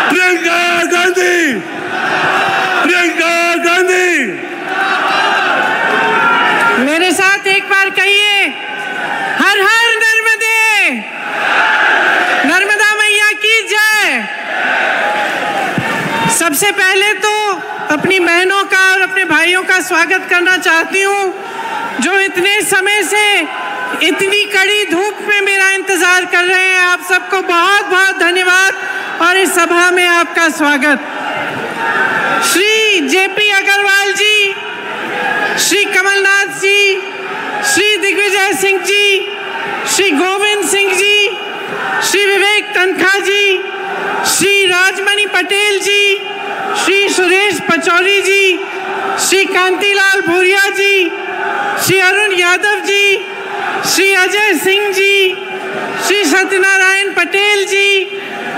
प्रियंका गांधी, प्रियंका गांधी। मेरे साथ एक बार कहिए, हर हर नर्मदे, नर्मदा मैया की जय। सबसे पहले तो अपनी बहनों का और अपने भाइयों का स्वागत करना चाहती हूँ, जो इतने समय से इतनी कड़ी धूप में मेरा इंतजार कर रहे हैं। आप सबको बहुत बहुत धन्यवाद और इस सभा में आपका स्वागत। श्री जेपी अग्रवाल जी, श्री कमलनाथ जी, श्री दिग्विजय सिंह जी, श्री गोविंद सिंह जी, श्री विवेक तनखा जी, श्री राजमणि पटेल जी, श्री सुरेश पचौरी जी, श्री कांतिलाल भूरिया जी, श्री अरुण यादव जी, श्री अजय सिंह जी, श्री सत्यनारायण पटेल जी,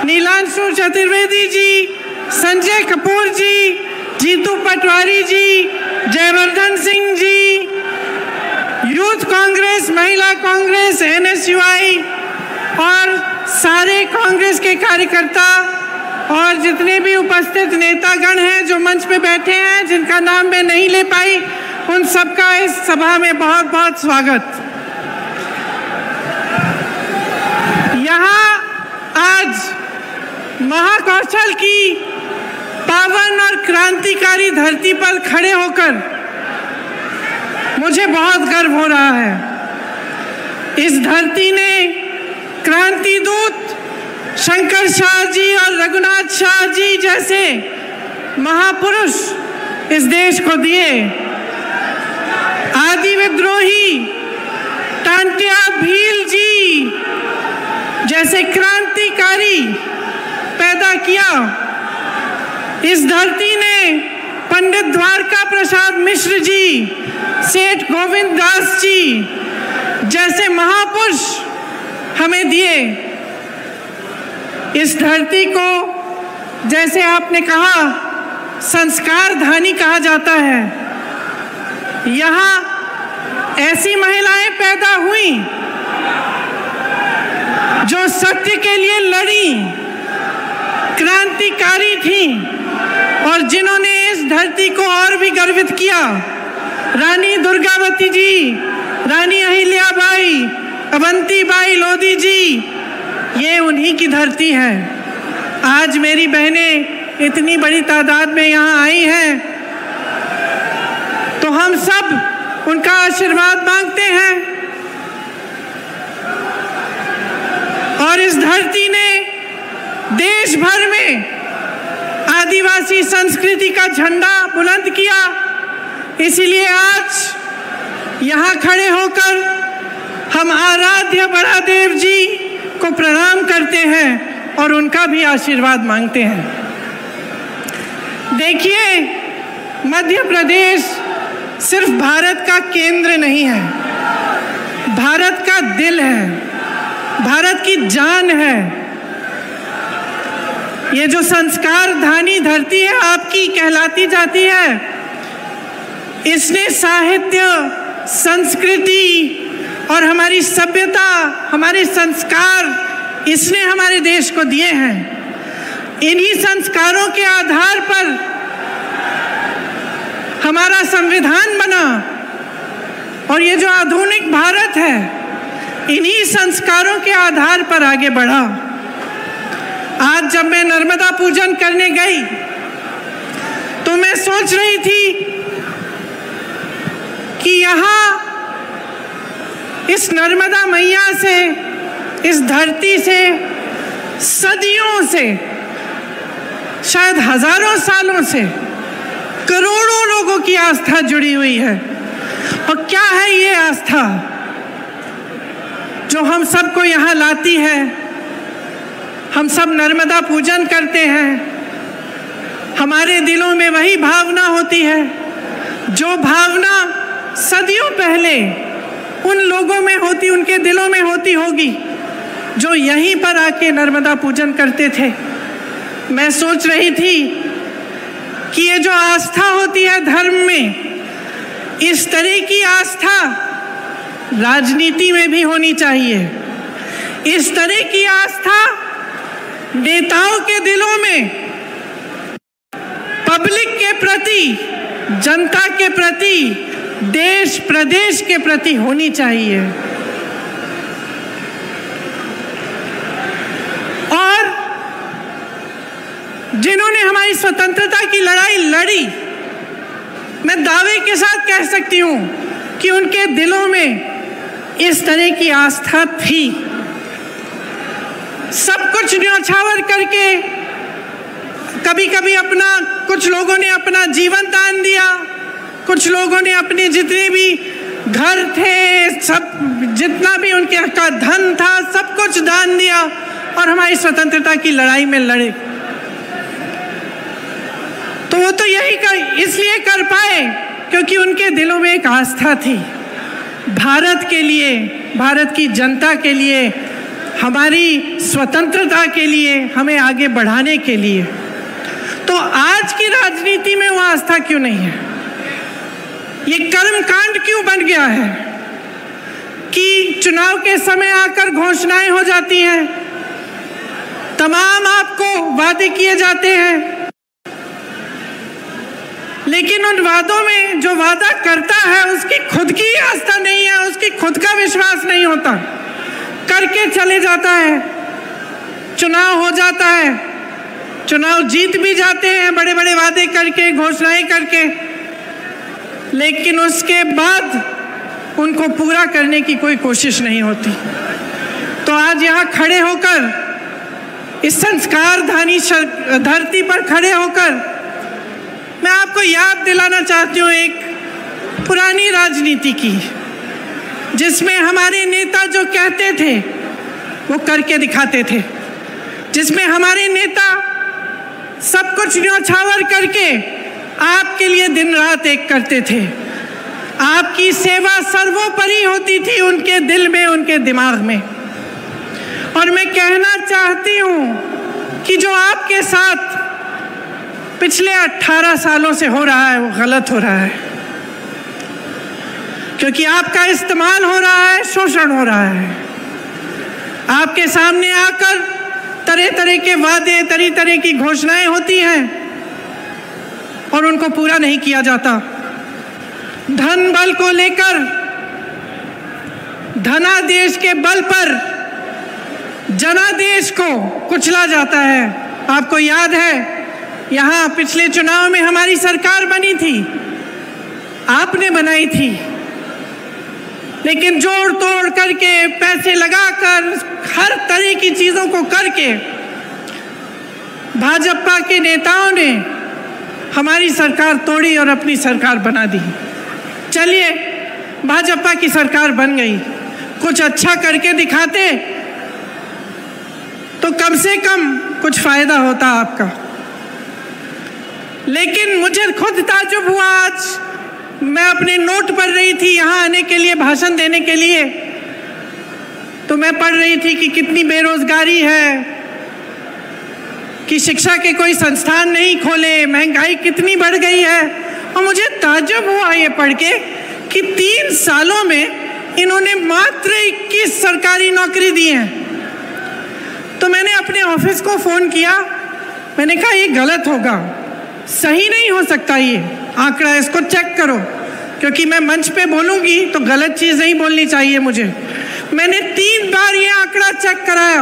नीलांशु चतुर्वेदी जी, संजय कपूर जी, जीतू पटवारी जी, जयवर्धन सिंह जी, यूथ कांग्रेस, महिला कांग्रेस, NSUI और सारे कांग्रेस के कार्यकर्ता और जितने भी उपस्थित नेतागण हैं जो मंच पे बैठे हैं, जिनका नाम मैं नहीं ले पाई, उन सबका इस सभा में बहुत बहुत स्वागत। यहाँ आज महाकौशल की पावन और क्रांतिकारी धरती पर खड़े होकर मुझे बहुत गर्व हो रहा है। इस धरती ने क्रांति दूत शंकर शाह जी और रघुनाथ शाह जी जैसे महापुरुष इस देश को दिए। आदि विद्रोही टांटिया भील जी जैसे क्रांतिकारी पैदा किया। इस धरती ने पंडित द्वारका प्रसाद मिश्र जी, सेठ गोविंद दास जी जैसे महापुरुष हमें दिए। इस धरती को, जैसे आपने कहा, संस्कार धानी कहा जाता है। यहाँ ऐसी महिलाएं पैदा हुई जो सत्य के लिए लड़ी, क्रांतिकारी थी और जिन्होंने इस धरती को और भी गर्वित किया। रानी दुर्गावती जी, रानी अहिल्याबाई, अवंतीबाई लोधी जी, ये उन्हीं की धरती है। आज मेरी बहनें इतनी बड़ी तादाद में यहाँ आई हैं, तो हम सब उनका आशीर्वाद मांगते हैं। और इस धरती ने देश भर में आदिवासी संस्कृति का झंडा बुलंद किया। इसीलिए आज यहाँ खड़े होकर हम आराध्य बड़ा देव जी को प्रणाम करते हैं और उनका भी आशीर्वाद मांगते हैं। देखिए, मध्य प्रदेश सिर्फ भारत का केंद्र नहीं है, भारत का दिल है, भारत की जान है। ये जो संस्कार धानी धरती है आपकी कहलाती जाती है। इसने साहित्य, संस्कृति और हमारी सभ्यता, हमारे संस्कार, इसने हमारे देश को दिए हैं। इन्हीं संस्कारों के आधार पर हमारा संविधान बना और ये जो आधुनिक भारत है, इन्हीं संस्कारों के आधार पर आगे बढ़ा। आज जब मैं नर्मदा पूजन करने गई तो मैं सोच रही थी कि यहाँ इस नर्मदा मैया से, इस धरती से सदियों से, शायद हजारों सालों से करोड़ों लोगों की आस्था जुड़ी हुई है। और क्या है ये आस्था जो हम सबको यहाँ लाती है? हम सब नर्मदा पूजन करते हैं। हमारे दिलों में वही भावना होती है जो भावना सदियों पहले उन लोगों में होती, उनके दिलों में होती होगी जो यहीं पर आके नर्मदा पूजन करते थे। मैं सोच रही थी कि ये जो आस्था होती है धर्म में, इस तरह की आस्था राजनीति में भी होनी चाहिए। इस तरह की आस्था नेताओं के दिलों में पब्लिक के प्रति, जनता के प्रति, देश प्रदेश के प्रति होनी चाहिए। और जिन्होंने हमारी स्वतंत्रता की लड़ाई लड़ी, मैं दावे के साथ कह सकती हूं कि उनके दिलों में इस तरह की आस्था थी। सब कुछ न्यौछावर करके, कभी कभी कुछ लोगों ने अपना जीवन दान दिया, कुछ लोगों ने अपने जितने भी घर थे, सब जितना भी उनके का धन था, सब कुछ दान दिया और हमारी स्वतंत्रता की लड़ाई में लड़े। तो वो तो इसलिए कर पाए क्योंकि उनके दिलों में एक आस्था थी, भारत के लिए, भारत की जनता के लिए, हमारी स्वतंत्रता के लिए, हमें आगे बढ़ाने के लिए। तो आज की राजनीति में वो आस्था क्यों नहीं है? ये कर्मकांड क्यों बन गया है कि चुनाव के समय आकर घोषणाएं हो जाती हैं, तमाम आपको वादे किए जाते हैं, लेकिन उन वादों में जो वादा करता है उसकी खुद की आस्था नहीं है, उसकी खुद का विश्वास नहीं होता, करके चले जाता है। चुनाव हो जाता है, चुनाव जीत भी जाते हैं बड़े बड़े वादे करके, घोषणाएं करके, लेकिन उसके बाद उनको पूरा करने की कोई कोशिश नहीं होती। तो आज यहाँ खड़े होकर, इस संस्कारधानी धरती पर खड़े होकर मैं आपको याद दिलाना चाहती हूँ एक पुरानी राजनीति की, जिसमें हमारे नेता जो कहते थे वो करके दिखाते थे, जिसमें हमारे नेता सब कुछ न्यौछावर करके आपके लिए दिन रात एक करते थे। आपकी सेवा सर्वोपरि होती थी उनके दिल में, उनके दिमाग में। और मैं कहना चाहती हूँ कि जो आपके साथ पिछले 18 सालों से हो रहा है वो गलत हो रहा है, क्योंकि आपका इस्तेमाल हो रहा है, शोषण हो रहा है। आपके सामने आकर तरह तरह के वादे, तरह तरह की घोषणाएं होती हैं और उनको पूरा नहीं किया जाता। धन बल को लेकर, धनादेश के बल पर जनादेश को कुचला जाता है। आपको याद है, यहाँ पिछले चुनाव में हमारी सरकार बनी थी, आपने बनाई थी, लेकिन जोड़ तोड़ करके, पैसे लगाकर, हर तरह की चीज़ों को करके भाजपा के नेताओं ने हमारी सरकार तोड़ी और अपनी सरकार बना दी। चलिए, भाजपा की सरकार बन गई, कुछ अच्छा करके दिखाते तो कम से कम कुछ फायदा होता आपका। लेकिन मुझे खुद ताज्जुब हुआ, आज मैं अपने नोट पढ़ रही थी यहाँ आने के लिए, भाषण देने के लिए, तो मैं पढ़ रही थी कि कितनी बेरोजगारी है, कि शिक्षा के कोई संस्थान नहीं खोले, महंगाई कितनी बढ़ गई है। और मुझे ताज्जुब हुआ ये पढ़ के कि 3 सालों में इन्होंने मात्र 21 सरकारी नौकरी दी हैं। तो मैंने अपने ऑफिस को फ़ोन किया, मैंने कहा ये गलत होगा, सही नहीं हो सकता ये आंकड़ा, इसको चेक करो, क्योंकि मैं मंच पे बोलूँगी तो गलत चीज़ नहीं बोलनी चाहिए मुझे। मैंने 3 बार ये आंकड़ा चेक कराया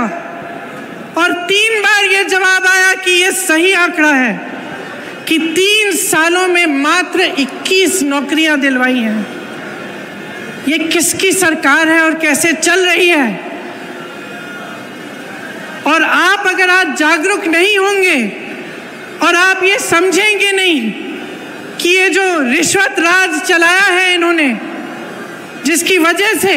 और 3 बार ये जवाब आया कि ये सही आंकड़ा है, कि 3 सालों में मात्र 21 नौकरियां दिलवाई हैं। ये किसकी सरकार है और कैसे चल रही है? और आप अगर आज जागरूक नहीं होंगे और आप ये समझेंगे नहीं कि ये जो रिश्वत राज चलाया है इन्होंने, जिसकी वजह से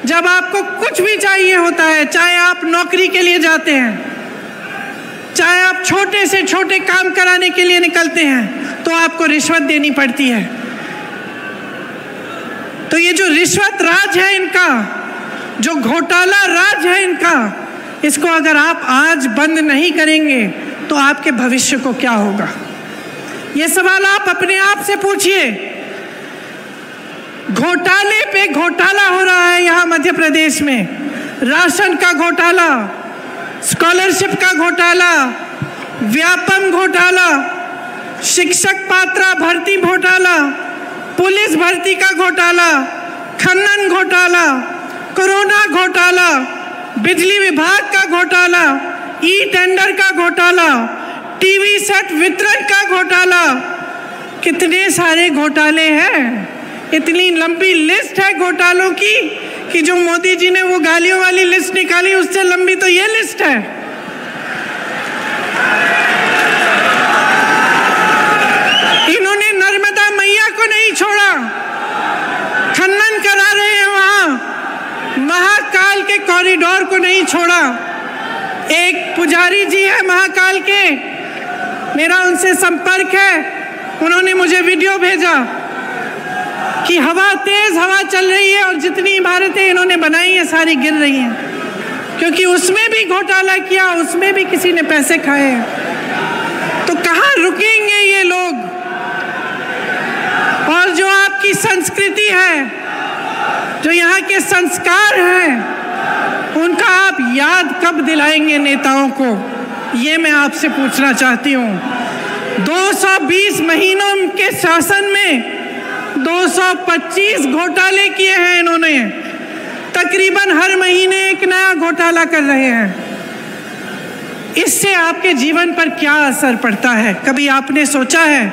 जब आपको कुछ भी चाहिए होता है, चाहे आप नौकरी के लिए जाते हैं, चाहे आप छोटे से छोटे काम कराने के लिए निकलते हैं, तो आपको रिश्वत देनी पड़ती है। तो ये जो रिश्वत राज है इनका, जो घोटाला राज है इनका, इसको अगर आप आज बंद नहीं करेंगे तो आपके भविष्य को क्या होगा? ये सवाल आप अपने आप से पूछिए। घोटाले पे घोटाला हो रहा है यहाँ मध्य प्रदेश में, राशन का घोटाला, स्कॉलरशिप का घोटाला, व्यापम घोटाला, शिक्षक पात्रा भर्ती घोटाला, पुलिस भर्ती का घोटाला, खनन घोटाला, कोरोना घोटाला, बिजली विभाग का घोटाला, ई टेंडर का घोटाला, टीवी सेट वितरण का घोटाला। कितने सारे घोटाले हैं, इतनी लंबी लिस्ट है घोटालों की कि जो मोदी जी ने वो गालियों वाली लिस्ट निकाली उससे लंबी तो ये लिस्ट है। इन्होंने नर्मदा मैया को नहीं छोड़ा, खनन करा रहे हैं वहां, महाकाल के कॉरिडोर को नहीं छोड़ा। एक पुजारी जी है महाकाल के, मेरा उनसे संपर्क है, उन्होंने मुझे वीडियो भेजा कि तेज हवा चल रही है और जितनी इमारतें इन्होंने बनाई हैं सारी गिर रही हैं, क्योंकि उसमें भी घोटाला किया, उसमें भी किसी ने पैसे खाए हैं। तो कहाँ रुकेंगे ये लोग? और जो आपकी संस्कृति है, जो यहाँ के संस्कार हैं, उनका आप याद कब दिलाएंगे नेताओं को? ये मैं आपसे पूछना चाहती हूँ। 220 महीनों के शासन में 225 घोटाले किए हैं इन्होंने, तकरीबन हर महीने एक नया घोटाला कर रहे हैं। इससे आपके जीवन पर क्या असर पड़ता है, कभी आपने सोचा है?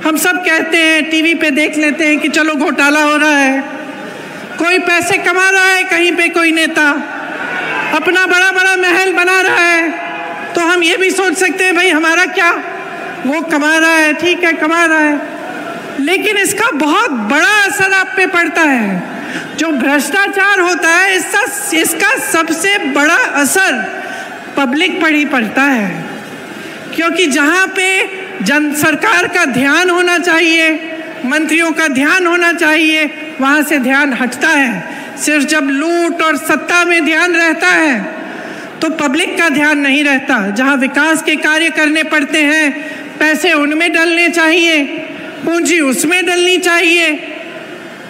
हम सब कहते हैं, टीवी पे देख लेते हैं कि चलो घोटाला हो रहा है, कोई पैसे कमा रहा है, कहीं पे कोई नेता अपना बड़ा बड़ा महल बना रहा है, तो हम ये भी सोच सकते हैं भाई हमारा क्या, वो कमा रहा है, ठीक है कमा रहा है। लेकिन इसका बहुत बड़ा असर आप पे पड़ता है। जो भ्रष्टाचार होता है इसका सबसे बड़ा असर पब्लिक पर ही पड़ता है, क्योंकि जहाँ पे सरकार का ध्यान होना चाहिए, मंत्रियों का ध्यान होना चाहिए, वहाँ से ध्यान हटता है। सिर्फ जब लूट और सत्ता में ध्यान रहता है तो पब्लिक का ध्यान नहीं रहता। जहाँ विकास के कार्य करने पड़ते हैं, पैसे उनमें डलने चाहिए, पूंजी उसमें डलनी चाहिए,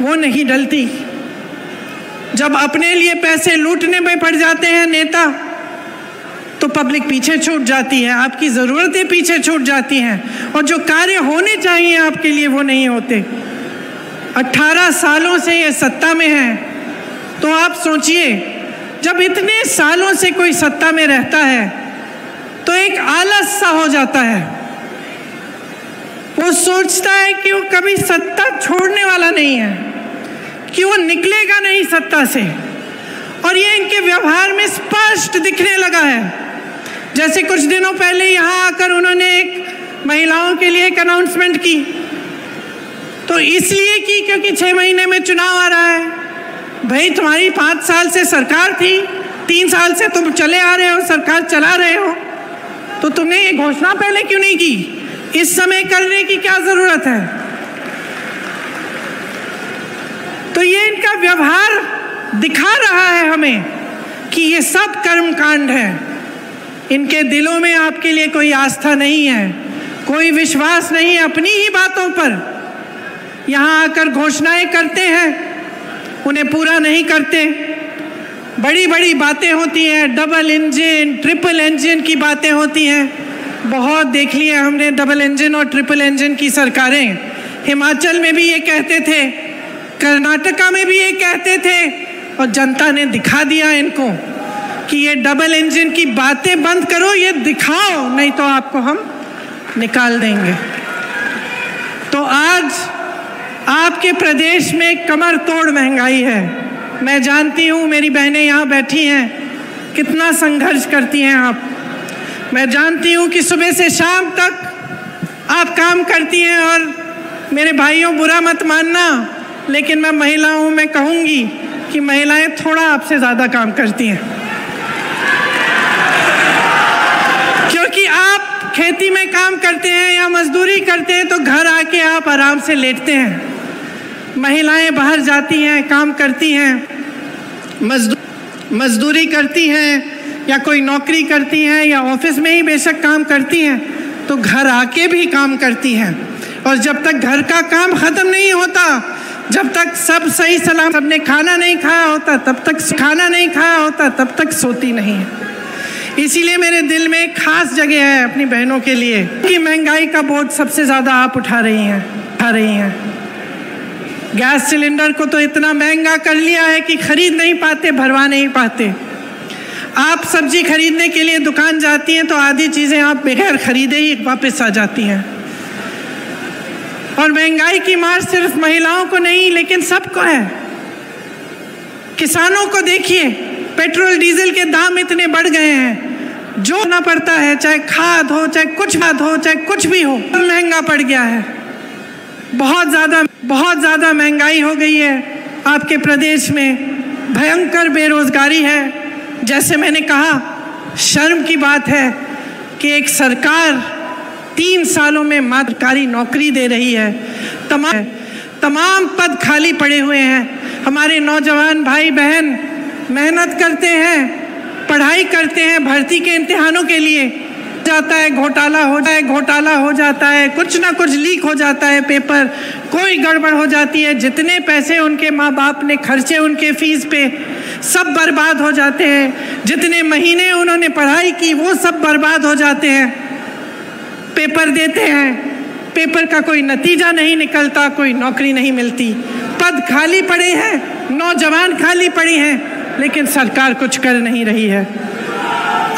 वो नहीं डलती। जब अपने लिए पैसे लूटने में पड़ जाते हैं नेता, तो पब्लिक पीछे छूट जाती है, आपकी ज़रूरतें पीछे छूट जाती हैं, और जो कार्य होने चाहिए आपके लिए वो नहीं होते। 18 सालों से ये सत्ता में है, तो आप सोचिए, जब इतने सालों से कोई सत्ता में रहता है तो एक आलस सा हो जाता है। वो सोचता है कि वो कभी सत्ता छोड़ने वाला नहीं है, कि वो निकलेगा नहीं सत्ता से, और ये इनके व्यवहार में स्पष्ट दिखने लगा है। जैसे कुछ दिनों पहले यहाँ आकर उन्होंने एक महिलाओं के लिए एक अनाउंसमेंट की, तो इसलिए की क्योंकि 6 महीने में चुनाव आ रहा है। भाई तुम्हारी 5 साल से सरकार थी, 3 साल से तुम चले आ रहे हो, सरकार चला रहे हो, तो तुमने ये घोषणा पहले क्यों नहीं की? इस समय करने की क्या जरूरत है? तो ये इनका व्यवहार दिखा रहा है हमें कि ये सब कर्मकांड है। इनके दिलों में आपके लिए कोई आस्था नहीं है, कोई विश्वास नहीं है, अपनी ही बातों पर यहाँ आकर घोषणाएं करते हैं, उन्हें पूरा नहीं करते। बड़ी बड़ी बातें होती हैं, डबल इंजन, ट्रिपल इंजन की बातें होती हैं, बहुत देख लिए हमने डबल इंजन और ट्रिपल इंजन की सरकारें। हिमाचल में भी ये कहते थे, कर्नाटका में भी ये कहते थे, और जनता ने दिखा दिया इनको कि ये डबल इंजन की बातें बंद करो, ये दिखाओ, नहीं तो आपको हम निकाल देंगे। तो आज आपके प्रदेश में कमर तोड़ महंगाई है। मैं जानती हूँ, मेरी बहनें यहाँ बैठी हैं, कितना संघर्ष करती हैं आप। मैं जानती हूँ कि सुबह से शाम तक आप काम करती हैं, और मेरे भाइयों बुरा मत मानना, लेकिन मैं महिला हूँ, मैं कहूँगी कि महिलाएं थोड़ा आपसे ज़्यादा काम करती हैं, क्योंकि आप खेती में काम करते हैं या मजदूरी करते हैं तो घर आके आप आराम से लेटते हैं। महिलाएं बाहर जाती हैं, काम करती हैं, मजदूरी करती हैं, या कोई नौकरी करती हैं, या ऑफिस में ही बेशक काम करती हैं, तो घर आके भी काम करती हैं। और जब तक घर का काम ख़त्म नहीं होता, जब तक सब सही सलामत, सबने खाना नहीं खाया होता तब तक सोती नहीं है। इसीलिए मेरे दिल में एक खास जगह है अपनी बहनों के लिए कि महंगाई का बोझ सबसे ज़्यादा आप उठा रही हैं। गैस सिलेंडर को तो इतना महंगा कर लिया है कि खरीद नहीं पाते, भरवा नहीं पाते। आप सब्जी खरीदने के लिए दुकान जाती हैं तो आधी चीज़ें आप बगैर खरीदे ही वापस आ जाती हैं। और महंगाई की मार सिर्फ महिलाओं को नहीं लेकिन सबको है। किसानों को देखिए, पेट्रोल डीजल के दाम इतने बढ़ गए हैं, जो ना पड़ता है, चाहे खाद हो, चाहे कुछ भी हो, महंगा पड़ गया है। बहुत ज़्यादा महंगाई हो गई है। आपके प्रदेश में भयंकर बेरोजगारी है। जैसे मैंने कहा, शर्म की बात है कि एक सरकार 3 सालों में सरकारी नौकरी दे रही है। तमाम पद खाली पड़े हुए हैं। हमारे नौजवान भाई बहन मेहनत करते हैं, पढ़ाई करते हैं, भर्ती के इम्तिहानों के लिए जाता है, घोटाला हो जाता है, कुछ ना कुछ लीक हो जाता है पेपर, कोई गड़बड़ हो जाती है। जितने पैसे उनके माँ बाप ने खर्चे उनके फीस पे, सब बर्बाद हो जाते हैं। जितने महीने उन्होंने पढ़ाई की वो सब बर्बाद हो जाते हैं। पेपर देते हैं, पेपर का कोई नतीजा नहीं निकलता, कोई नौकरी नहीं मिलती, पद खाली पड़े हैं, नौजवान खाली पड़ी हैं, लेकिन सरकार कुछ कर नहीं रही है।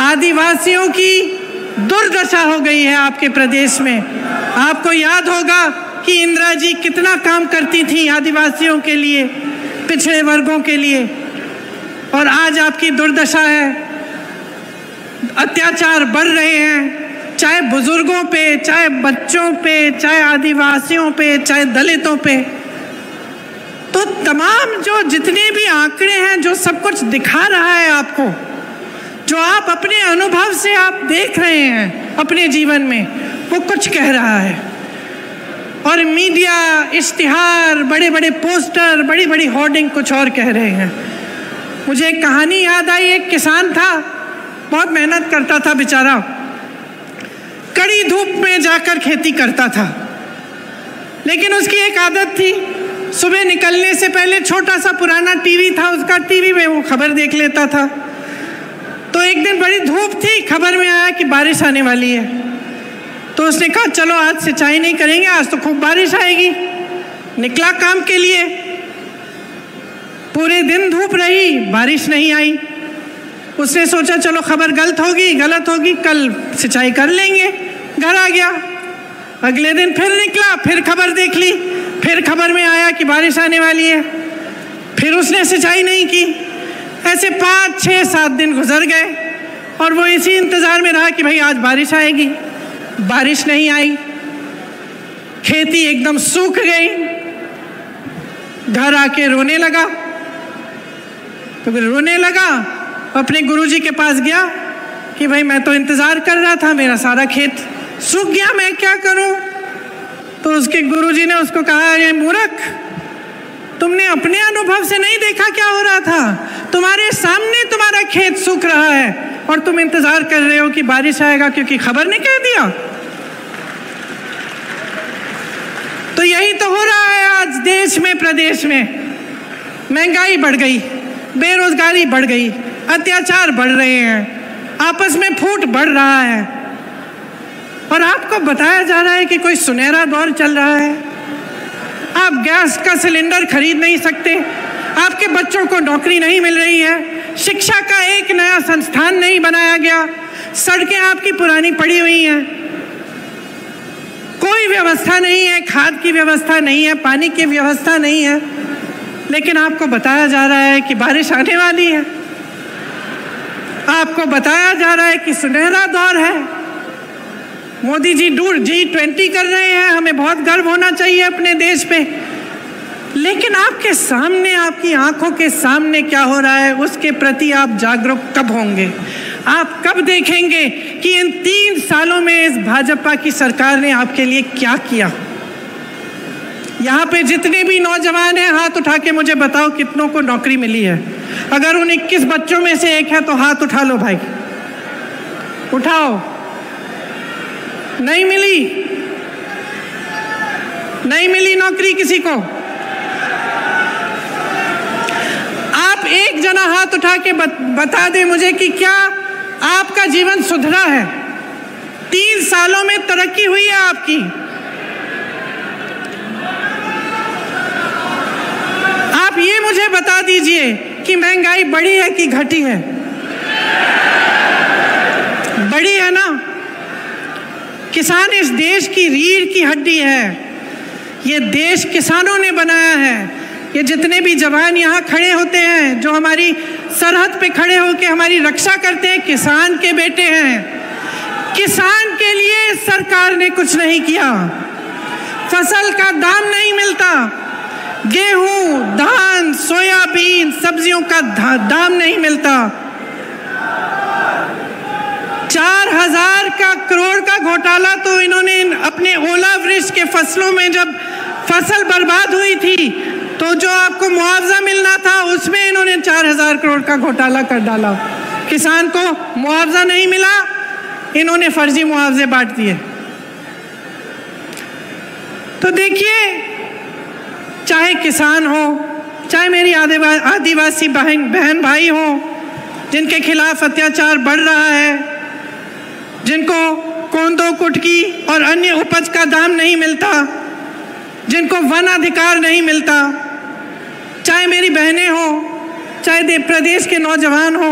आदिवासियों की दुर्दशा हो गई है आपके प्रदेश में। आपको याद होगा कि इंदिरा जी कितना काम करती थी आदिवासियों के लिए, पिछड़े वर्गों के लिए, और आज आपकी दुर्दशा है। अत्याचार बढ़ रहे हैं, चाहे बुजुर्गों पे, चाहे बच्चों पे, चाहे आदिवासियों पे, चाहे दलितों पे। तो तमाम जो जितने भी आंकड़े हैं, जो सब कुछ दिखा रहा है आपको, जो आप अपने अनुभव से आप देख रहे हैं अपने जीवन में, वो कुछ कह रहा है। और मीडिया, इश्तिहार, बड़े बड़े पोस्टर, बड़ी बड़ी होर्डिंग कुछ और कह रहे हैं। मुझे एक कहानी याद आई। एक किसान था, बहुत मेहनत करता था बेचारा, कड़ी धूप में जाकर खेती करता था। लेकिन उसकी एक आदत थी, सुबह निकलने से पहले छोटा सा पुराना टीवी था उसका, टीवी में वो खबर देख लेता था। तो एक दिन बड़ी धूप थी, खबर में आया कि बारिश आने वाली है। तो उसने कहा चलो आज सिंचाई नहीं करेंगे, आज तो खूब बारिश आएगी। निकला काम के लिए, पूरे दिन धूप रही, बारिश नहीं आई। उसने सोचा चलो खबर गलत होगी, कल सिंचाई कर लेंगे। घर आ गया, अगले दिन फिर निकला, फिर खबर देख ली, फिर खबर में आया कि बारिश आने वाली है। फिर उसने सिंचाई नहीं की। ऐसे 5, 6, 7 दिन गुजर गए और वो इसी इंतज़ार में रहा कि भाई आज बारिश आएगी। बारिश नहीं आई, खेती एकदम सूख गई। घर आके रोने लगा। तो फिर रोने लगा, अपने गुरुजी के पास गया कि भाई मैं तो इंतज़ार कर रहा था, मेरा सारा खेत सूख गया, मैं क्या करूं? तो उसके गुरुजी ने उसको कहा, ये मूर्ख, तुमने अपने अनुभव से नहीं देखा क्या हो रहा था? तुम्हारे सामने तुम्हारा खेत सूख रहा है और तुम इंतजार कर रहे हो कि बारिश आएगा क्योंकि खबर ने कह दिया। तो यही तो हो रहा है आज देश में, प्रदेश में। महंगाई बढ़ गई, बेरोजगारी बढ़ गई, अत्याचार बढ़ रहे हैं, आपस में फूट बढ़ रहा है, और आपको बताया जा रहा है कि कोई सुनहरा दौर चल रहा है। आप गैस का सिलेंडर खरीद नहीं सकते, आपके बच्चों को नौकरी नहीं मिल रही है, शिक्षा का एक नया संस्थान नहीं बनाया गया, सड़कें आपकी पुरानी पड़ी हुई हैं, कोई व्यवस्था नहीं है, खाद की व्यवस्था नहीं है, पानी की व्यवस्था नहीं है, लेकिन आपको बताया जा रहा है कि बारिश आने वाली है। आपको बताया जा रहा है कि सुनहरा दौर है। मोदी जी G20 कर रहे हैं, हमें बहुत गर्व होना चाहिए अपने देश पे। लेकिन आपके सामने, आपकी आंखों के सामने क्या हो रहा है, उसके प्रति आप जागरूक कब होंगे? आप कब देखेंगे कि इन 3 सालों में इस भाजपा की सरकार ने आपके लिए क्या किया? यहाँ पे जितने भी नौजवान हैं, हाथ उठा के मुझे बताओ कितनों को नौकरी मिली है। अगर उन 21 बच्चों में से एक है तो हाथ उठा लो भाई, उठाओ। नहीं मिली, नहीं मिली नौकरी किसी को? आप एक जना हाथ उठा के बता दे मुझे कि क्या आपका जीवन सुधरा है, 3 सालों में तरक्की हुई है आपकी। आप ये मुझे बता दीजिए कि महंगाई बढ़ी है कि घटी है? बड़ी है ना। किसान इस देश की रीढ़ की हड्डी है। ये देश किसानों ने बनाया है। ये जितने भी जवान यहाँ खड़े होते हैं, जो हमारी सरहद पे खड़े होकर हमारी रक्षा करते हैं, किसान के बेटे हैं। किसान के लिए सरकार ने कुछ नहीं किया। फसल का दाम नहीं मिलता, गेहूं, धान, सोयाबीन, सब्जियों का दाम नहीं मिलता। 4000 करोड़ का घोटाला तो इन्होंने अपने ओलावृष्टि के फसलों में, जब फसल बर्बाद हुई थी तो जो आपको मुआवजा मिलना था उसमें इन्होंने 4000 करोड़ का घोटाला कर डाला। किसान को मुआवजा नहीं मिला, इन्होंने फर्जी मुआवजे बांट दिए। तो देखिए, चाहे किसान हो, चाहे मेरी आदिवासी बहन भाई हो, जिनके खिलाफ अत्याचार बढ़ रहा है, जिनको कोंदो कुटकी और अन्य उपज का दाम नहीं मिलता, जिनको वन अधिकार नहीं मिलता, चाहे मेरी बहनें हो, चाहे प्रदेश के नौजवान हो,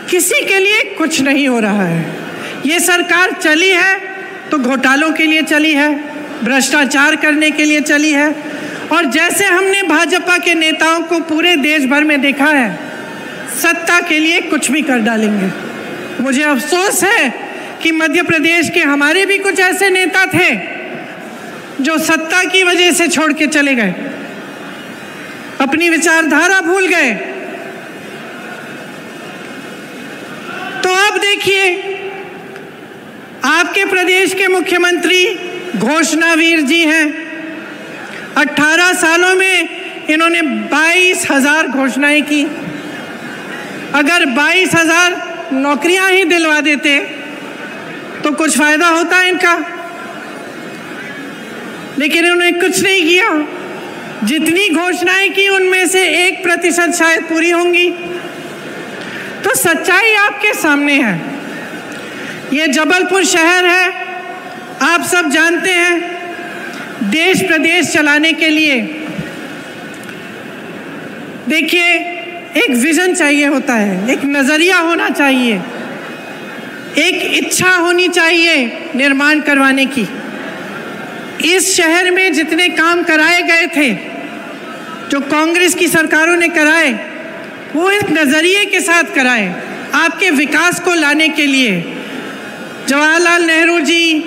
किसी के लिए कुछ नहीं हो रहा है। ये सरकार चली है तो घोटालों के लिए चली है, भ्रष्टाचार करने के लिए चली है। और जैसे हमने भाजपा के नेताओं को पूरे देश भर में देखा है, सत्ता के लिए कुछ भी कर डालेंगे। मुझे अफसोस है कि मध्य प्रदेश के हमारे भी कुछ ऐसे नेता थे जो सत्ता की वजह से छोड़ के चले गए, अपनी विचारधारा भूल गए। तो अब देखिए, आपके प्रदेश के मुख्यमंत्री घोषणावीर जी हैं। 18 सालों में इन्होंने 22,000 घोषणाएं की। अगर 22,000 नौकरियां ही दिलवा देते तो कुछ फायदा होता इनका, लेकिन इन्होंने कुछ नहीं किया। जितनी घोषणाएं की उनमें से 1% शायद पूरी होंगी। तो सच्चाई आपके सामने है। ये जबलपुर शहर है, आप सब जानते हैं। देश प्रदेश चलाने के लिए देखिए, एक विजन चाहिए होता है, एक नज़रिया होना चाहिए, एक इच्छा होनी चाहिए निर्माण करवाने की। इस शहर में जितने काम कराए गए थे, जो कांग्रेस की सरकारों ने कराए, वो एक नज़रिए के साथ कराए, आपके विकास को लाने के लिए। जवाहरलाल नेहरू जी,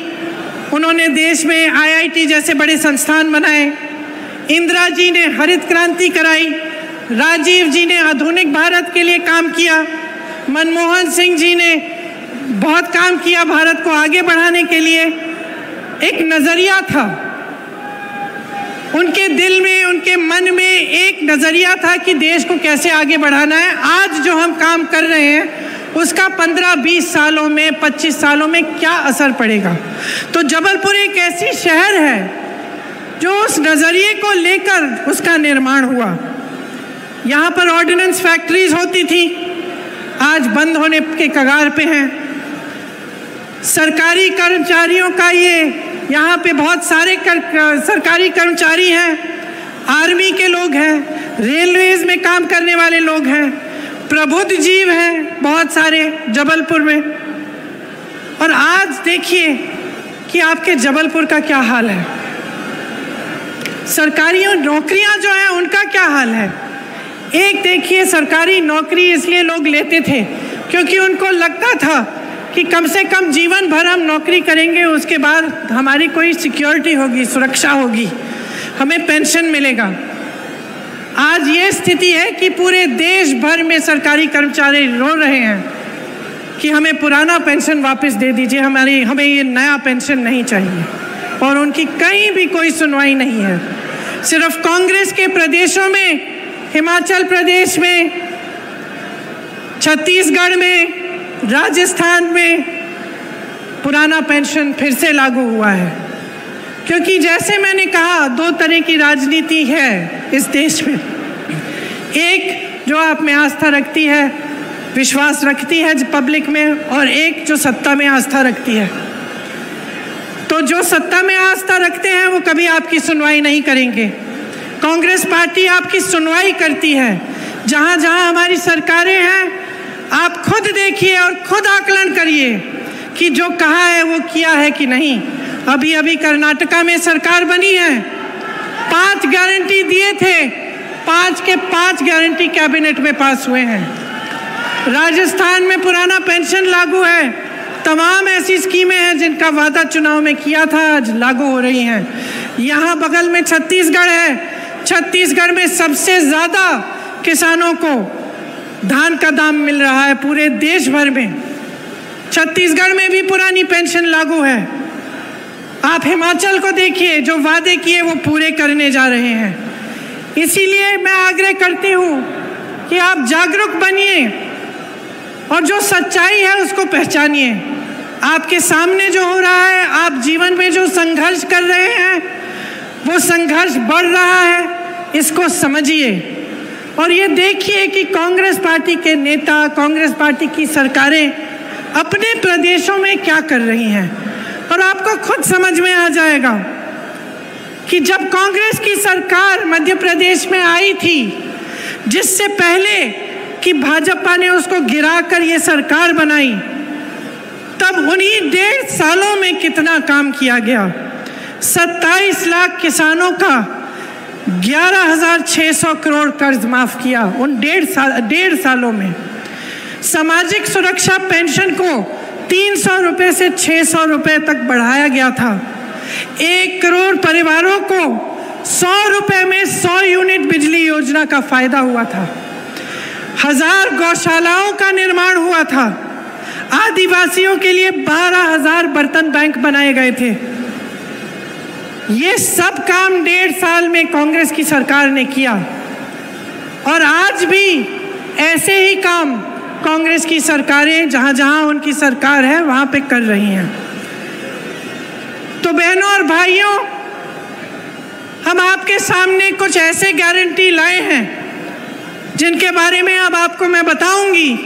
उन्होंने देश में IIT जैसे बड़े संस्थान बनाए। इंदिरा जी ने हरित क्रांति कराई। राजीव जी ने आधुनिक भारत के लिए काम किया। मनमोहन सिंह जी ने बहुत काम किया भारत को आगे बढ़ाने के लिए। एक नज़रिया था उनके दिल में, उनके मन में एक नज़रिया था कि देश को कैसे आगे बढ़ाना है। आज जो हम काम कर रहे हैं उसका 15-20 सालों में, 25 सालों में क्या असर पड़ेगा। तो जबलपुर एक ऐसी शहर है जो उस नज़रिए को लेकर उसका निर्माण हुआ। यहाँ पर ऑर्डिनेंस फैक्ट्रीज होती थी, आज बंद होने के कगार पे हैं। सरकारी कर्मचारियों का यहाँ पे बहुत सारे सरकारी कर्मचारी हैं, आर्मी के लोग हैं, रेलवेज में काम करने वाले लोग हैं, प्रबुद्ध जीव हैं बहुत सारे जबलपुर में। और आज देखिए कि आपके जबलपुर का क्या हाल है। सरकारी नौकरियां जो हैं उनका क्या हाल है। एक देखिए, सरकारी नौकरी इसलिए लोग लेते थे क्योंकि उनको लगता था कि कम से कम जीवन भर हम नौकरी करेंगे, उसके बाद हमारी कोई सिक्योरिटी होगी, सुरक्षा होगी, हमें पेंशन मिलेगा। आज ये स्थिति है कि पूरे देश भर में सरकारी कर्मचारी रो रहे हैं कि हमें पुराना पेंशन वापस दे दीजिए, हमें ये नया पेंशन नहीं चाहिए। और उनकी कहीं भी कोई सुनवाई नहीं है। सिर्फ कांग्रेस के प्रदेशों में, हिमाचल प्रदेश में, छत्तीसगढ़ में, राजस्थान में पुराना पेंशन फिर से लागू हुआ है। क्योंकि जैसे मैंने कहा, 2 तरह की राजनीति है इस देश में। एक जो आप में आस्था रखती है विश्वास रखती है पब्लिक में और एक जो सत्ता में आस्था रखती है। तो जो सत्ता में आस्था रखते हैं वो कभी आपकी सुनवाई नहीं करेंगे। कांग्रेस पार्टी आपकी सुनवाई करती है। जहाँ जहाँ हमारी सरकारें हैं, आप खुद देखिए और खुद आकलन करिए कि जो कहा है वो किया है कि नहीं। अभी अभी कर्नाटका में सरकार बनी है, 5 गारंटी दिए थे, 5 के 5 गारंटी कैबिनेट में पास हुए हैं। राजस्थान में पुराना पेंशन लागू है। तमाम ऐसी स्कीमें हैं जिनका वादा चुनाव में किया था, आज लागू हो रही हैं। यहाँ बगल में छत्तीसगढ़ है। छत्तीसगढ़ में सबसे ज़्यादा किसानों को धान का दाम मिल रहा है पूरे देश भर में। छत्तीसगढ़ में भी पुरानी पेंशन लागू है। आप हिमाचल को देखिए, जो वादे किए वो पूरे करने जा रहे हैं। इसीलिए मैं आग्रह करती हूँ कि आप जागरूक बनिए और जो सच्चाई है उसको पहचानिए। आपके सामने जो हो रहा है, आप जीवन में जो संघर्ष कर रहे हैं, वो संघर्ष बढ़ रहा है, इसको समझिए और ये देखिए कि कांग्रेस पार्टी के नेता, कांग्रेस पार्टी की सरकारें अपने प्रदेशों में क्या कर रही हैं। और आपको खुद समझ में आ जाएगा कि जब कांग्रेस की सरकार मध्य प्रदेश में आई थी, जिससे पहले कि भाजपा ने उसको गिराकर ये सरकार बनाई, तब उन्हीं 1.5 सालों में कितना काम किया गया। 27 लाख किसानों का 11,600 करोड़ कर्ज माफ किया उन 1.5 सालों में। सामाजिक सुरक्षा पेंशन को 300 रुपये से 600 रुपये तक बढ़ाया गया था। 1 करोड़ परिवारों को 100 रुपये में 100 यूनिट बिजली योजना का फायदा हुआ था। 1000 गौशालाओं का निर्माण हुआ था। आदिवासियों के लिए 12,000 बर्तन बैंक बनाए गए थे। ये सब काम 1.5 साल में कांग्रेस की सरकार ने किया और आज भी ऐसे ही काम कांग्रेस की सरकारें जहाँ जहाँ उनकी सरकार है वहाँ पे कर रही हैं। तो बहनों और भाइयों, हम आपके सामने कुछ ऐसे गारंटी लाए हैं जिनके बारे में अब आपको मैं बताऊंगी,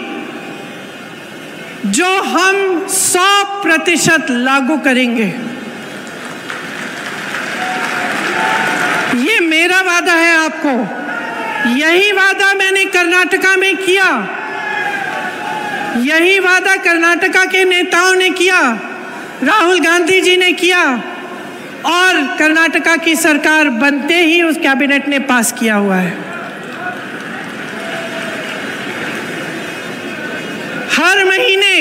जो हम 100% लागू करेंगे। ये मेरा वादा है आपको। यही वादा मैंने कर्नाटका में किया, यही वादा कर्नाटका के नेताओं ने किया, राहुल गांधी जी ने किया और कर्नाटका की सरकार बनते ही उस कैबिनेट ने पास किया हुआ है। हर महीने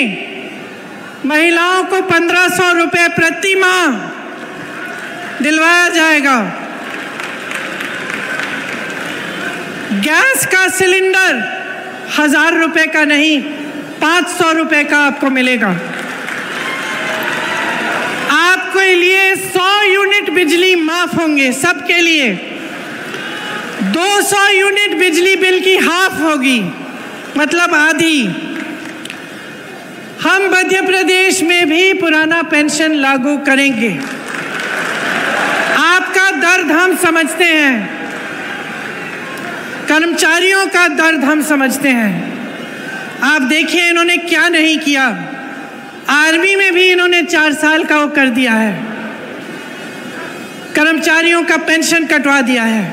महिलाओं को 1500 रुपये प्रति माह दिलवाया जाएगा। गैस का सिलेंडर 1000 रुपये का नहीं, 500 रुपये का आपको मिलेगा। आपके लिए 100 यूनिट बिजली माफ होंगे, सबके लिए। 200 यूनिट बिजली बिल की हाफ होगी, मतलब आधी। हम मध्य प्रदेश में भी पुराना पेंशन लागू करेंगे। आपका दर्द हम समझते हैं, कर्मचारियों का दर्द हम समझते हैं। आप देखिए इन्होंने क्या नहीं किया। आर्मी में भी इन्होंने 4 साल का वो कर दिया है, कर्मचारियों का पेंशन कटवा दिया है।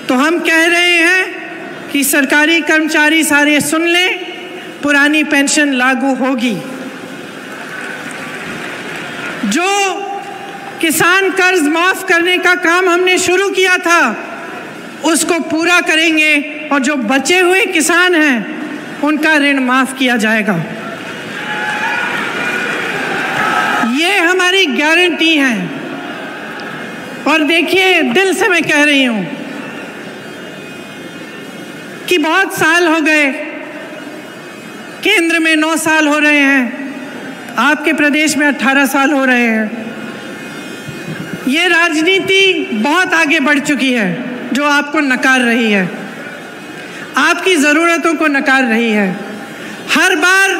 तो हम कह रहे हैं कि सरकारी कर्मचारी सारे सुन लें, पुरानी पेंशन लागू होगी। जो किसान कर्ज माफ करने का काम हमने शुरू किया था उसको पूरा करेंगे और जो बचे हुए किसान हैं उनका ऋण माफ किया जाएगा। ये हमारी गारंटी है। और देखिए, दिल से मैं कह रही हूं कि बहुत साल हो गए, केंद्र में 9 साल हो रहे हैं, आपके प्रदेश में 18 साल हो रहे हैं। ये राजनीति बहुत आगे बढ़ चुकी है जो आपको नकार रही है, आपकी ज़रूरतों को नकार रही है। हर बार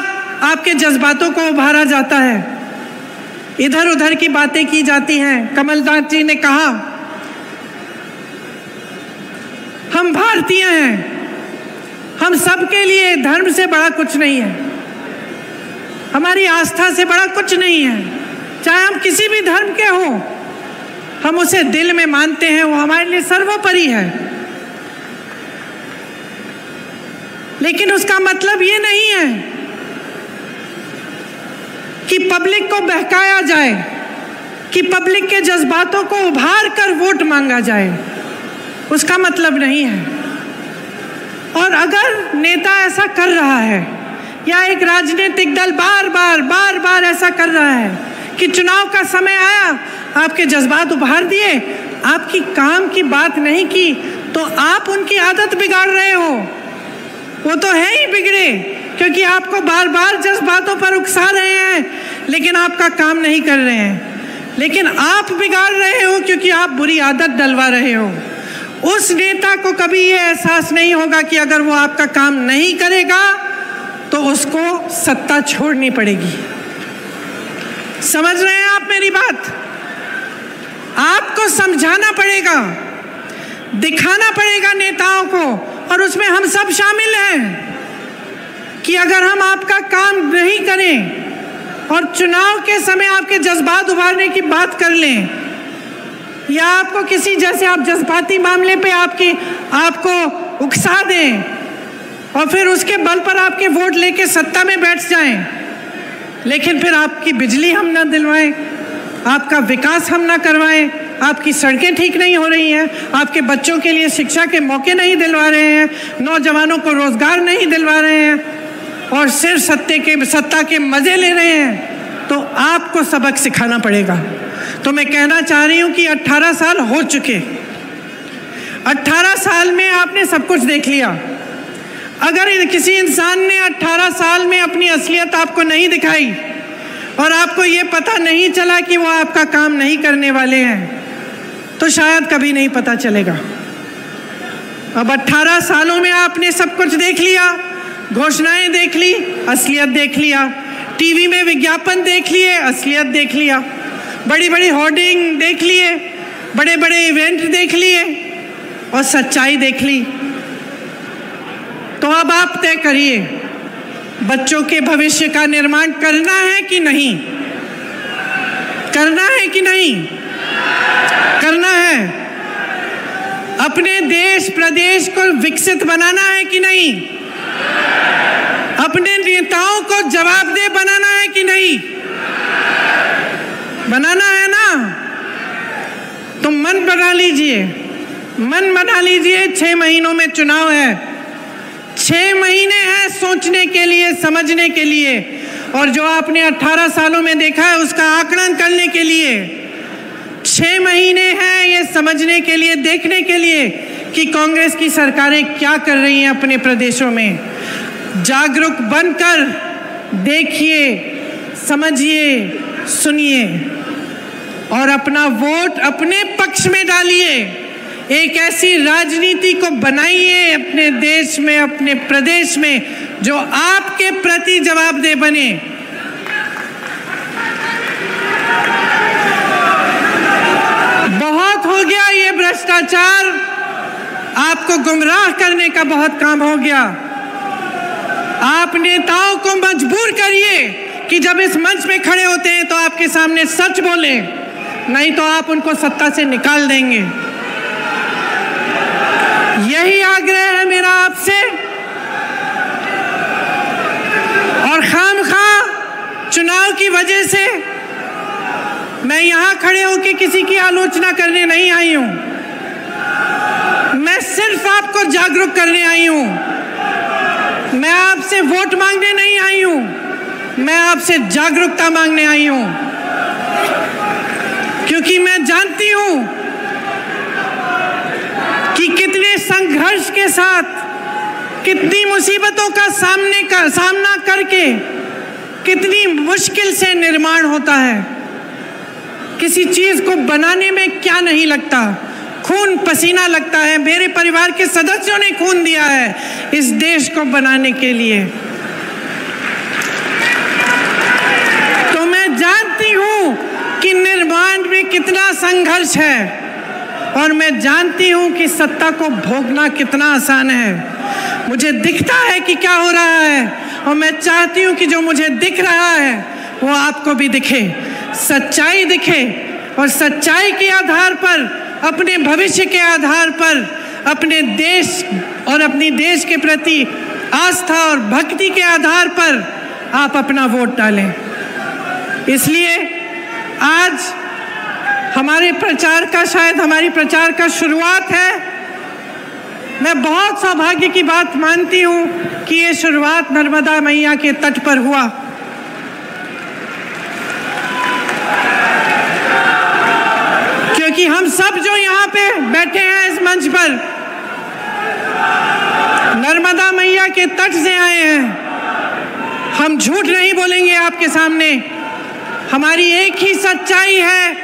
आपके जज्बातों को उभारा जाता है, इधर उधर की बातें की जाती हैं। कमलनाथ जी ने कहा हम भारतीय हैं, हम सब के लिए धर्म से बड़ा कुछ नहीं है, हमारी आस्था से बड़ा कुछ नहीं है। चाहे हम किसी भी धर्म के हों, हम उसे दिल में मानते हैं, वो हमारे लिए सर्वोपरि है। लेकिन उसका मतलब ये नहीं है कि पब्लिक को बहकाया जाए, कि पब्लिक के जज्बातों को उभार कर वोट मांगा जाए, उसका मतलब नहीं है। और अगर नेता ऐसा कर रहा है या एक राजनीतिक दल बार बार ऐसा कर रहा है कि चुनाव का समय आया, आपके जज्बात उभार दिए, आपकी काम की बात नहीं की, तो आप उनकी आदत बिगाड़ रहे हो। वो तो है ही बिगड़े, क्योंकि आपको बार बार जज्बातों पर उकसा रहे हैं, लेकिन आपका काम नहीं कर रहे हैं। लेकिन आप बिगाड़ रहे हो क्योंकि आप बुरी आदत डलवा रहे हो। उस नेता को कभी ये एहसास नहीं होगा कि अगर वो आपका काम नहीं करेगा तो उसको सत्ता छोड़नी पड़ेगी। समझ रहे हैं आप मेरी बात? आपको समझाना पड़ेगा, दिखाना पड़ेगा नेताओं को, और उसमें हम सब शामिल हैं, कि अगर हम आपका काम नहीं करें और चुनाव के समय आपके जज्बात उभारने की बात कर लें, या आपको किसी जैसे आप जज्बाती मामले पे आपको उकसा दें और फिर उसके बल पर आपके वोट लेके सत्ता में बैठ जाएं, लेकिन फिर आपकी बिजली हम ना दिलवाएं, आपका विकास हम ना करवाएं, आपकी सड़कें ठीक नहीं हो रही हैं, आपके बच्चों के लिए शिक्षा के मौके नहीं दिलवा रहे हैं, नौजवानों को रोजगार नहीं दिलवा रहे हैं, और सिर्फ सत्ता के मजे ले रहे हैं, तो आपको सबक सिखाना पड़ेगा। तो मैं कहना चाह रही हूँ कि 18 साल हो चुके, 18 साल में आपने सब कुछ देख लिया। अगर किसी इंसान ने 18 साल में अपनी असलियत आपको नहीं दिखाई और आपको ये पता नहीं चला कि वो आपका काम नहीं करने वाले हैं, तो शायद कभी नहीं पता चलेगा। अब 18 सालों में आपने सब कुछ देख लिया, घोषणाएं देख ली, असलियत देख लिया, टीवी में विज्ञापन देख लिए, असलियत देख लिया, बड़ी बड़ी होर्डिंग देख लिए, बड़े बड़े इवेंट देख लिए और सच्चाई देख ली। तो अब आप तय करिए, बच्चों के भविष्य का निर्माण करना है कि नहीं? करना है कि नहीं? करना है। अपने देश प्रदेश को विकसित बनाना है कि नहीं? अपने नेताओं को जवाबदेह बनाना है कि नहीं? बनाना है ना? तो मन बना लीजिए, मन बना लीजिए। 6 महीनों में चुनाव है, 6 महीने हैं सोचने के लिए, समझने के लिए, और जो आपने 18 सालों में देखा है उसका आकलन करने के लिए 6 महीने हैं ये समझने के लिए, देखने के लिए कि कांग्रेस की सरकारें क्या कर रही हैं अपने प्रदेशों में। जागरूक बनकर देखिए, समझिए, सुनिए और अपना वोट अपने पक्ष में डालिए। एक ऐसी राजनीति को बनाइए अपने देश में, अपने प्रदेश में, जो आपके प्रति जवाबदेह बने। बहुत हो गया ये भ्रष्टाचार, आपको गुमराह करने का बहुत काम हो गया। आप नेताओं को मजबूर करिए कि जब इस मंच में खड़े होते हैं तो आपके सामने सच बोलें, नहीं तो आप उनको सत्ता से निकाल देंगे। यही आग्रह है मेरा आपसे। और खामखा चुनाव की वजह से मैं यहां खड़े होकर किसी की आलोचना करने नहीं आई हूं, मैं सिर्फ आपको जागरूक करने आई हूं। मैं आपसे वोट मांगने नहीं आई हूं, मैं आपसे जागरूकता मांगने आई हूं, क्योंकि मैं जानती हूं कि कितने संघर्ष के साथ, कितनी मुसीबतों का सामना करके कितनी मुश्किल से निर्माण होता है। किसी चीज को बनाने में क्या नहीं लगता, खून पसीना लगता है। मेरे परिवार के सदस्यों ने खून दिया है इस देश को बनाने के लिए। तो मैं जानती हूं कि निर्माण में कितना संघर्ष है, और मैं जानती हूं कि सत्ता को भोगना कितना आसान है। मुझे दिखता है कि क्या हो रहा है, और मैं चाहती हूँ कि जो मुझे दिख रहा है वो आपको भी दिखे, सच्चाई दिखे, और सच्चाई के आधार पर, अपने भविष्य के आधार पर, अपने देश और अपनी देश के प्रति आस्था और भक्ति के आधार पर आप अपना वोट डालें। इसलिए आज हमारे प्रचार का, शायद हमारी प्रचार का शुरुआत है। मैं बहुत सौभाग्य की बात मानती हूँ कि ये शुरुआत नर्मदा मैया के तट पर हुआ। क्योंकि हम सब जो यहाँ पे बैठे हैं इस मंच पर, नर्मदा मैया के तट से आए हैं। हम झूठ नहीं बोलेंगे आपके सामने, हमारी एक ही सच्चाई है,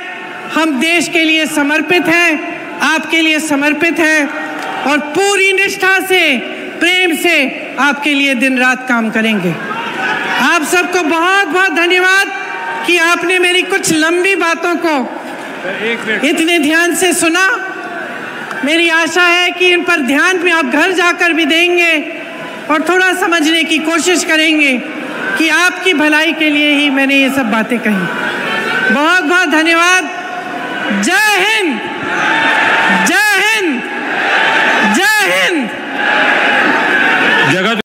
हम देश के लिए समर्पित हैं, आपके लिए समर्पित हैं, और पूरी निष्ठा से, प्रेम से आपके लिए दिन रात काम करेंगे। आप सबको बहुत बहुत धन्यवाद कि आपने मेरी कुछ लंबी बातों को इतने ध्यान से सुना। मेरी आशा है कि इन पर ध्यान में आप घर जाकर भी देंगे और थोड़ा समझने की कोशिश करेंगे कि आपकी भलाई के लिए ही मैंने ये सब बातें कही। बहुत बहुत धन्यवाद। जय हिंद।